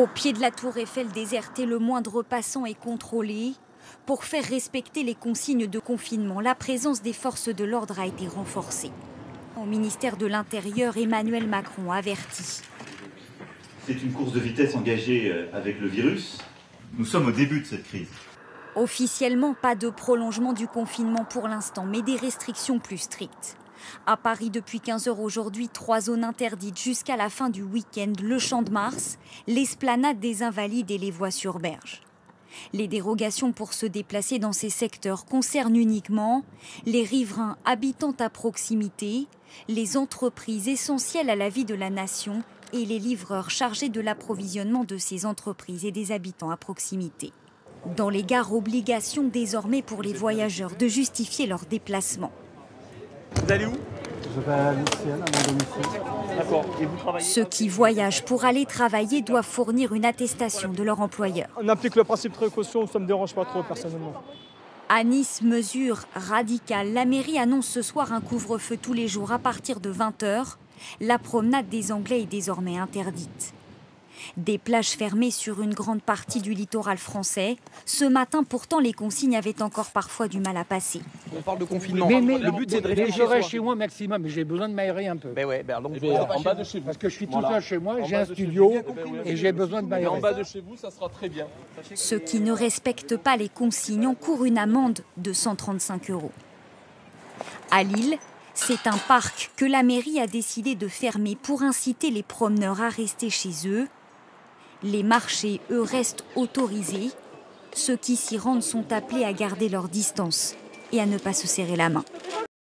Au pied de la tour Eiffel désertée, le moindre passant est contrôlé. Pour faire respecter les consignes de confinement, la présence des forces de l'ordre a été renforcée. Au ministère de l'Intérieur, Emmanuel Macron avertit. C'est une course de vitesse engagée avec le virus. Nous sommes au début de cette crise. Officiellement, pas de prolongement du confinement pour l'instant, mais des restrictions plus strictes. À Paris, depuis 15 h aujourd'hui, 3 zones interdites jusqu'à la fin du week-end. Le Champ de Mars, l'esplanade des Invalides et les voies sur berge. Les dérogations pour se déplacer dans ces secteurs concernent uniquement les riverains habitant à proximité, les entreprises essentielles à la vie de la nation et les livreurs chargés de l'approvisionnement de ces entreprises et des habitants à proximité. Dans les gares, obligation désormais pour les voyageurs de justifier leur déplacement. Vous allez où? Je vais à l'ICN, à mon domicile. D'accord. Et vous travaillez? Ceux qui voyagent pour aller travailler doivent fournir une attestation de leur employeur. On applique le principe de précaution, ça ne me dérange pas trop personnellement. À Nice, mesure radicale. La mairie annonce ce soir un couvre-feu tous les jours à partir de 20 h. La promenade des Anglais est désormais interdite. Des plages fermées sur une grande partie du littoral français. Ce matin, pourtant, les consignes avaient encore parfois du mal à passer. On parle de confinement. Mais le but, c'est de rester je reste chez moi maximum, mais j'ai besoin de m'aérer un peu. Ben ouais, donc en bas de chez vous. Parce que je suis tout seul chez moi, j'ai un studio et j'ai besoin de m'aérer. En bas de chez vous, ça sera très bien. Ceux qui ne respectent pas les consignes encourent une amende de 135 €. À Lille, c'est un parc que la mairie a décidé de fermer pour inciter les promeneurs à rester chez eux. Les marchés, eux, restent autorisés. Ceux qui s'y rendent sont appelés à garder leur distance et à ne pas se serrer la main.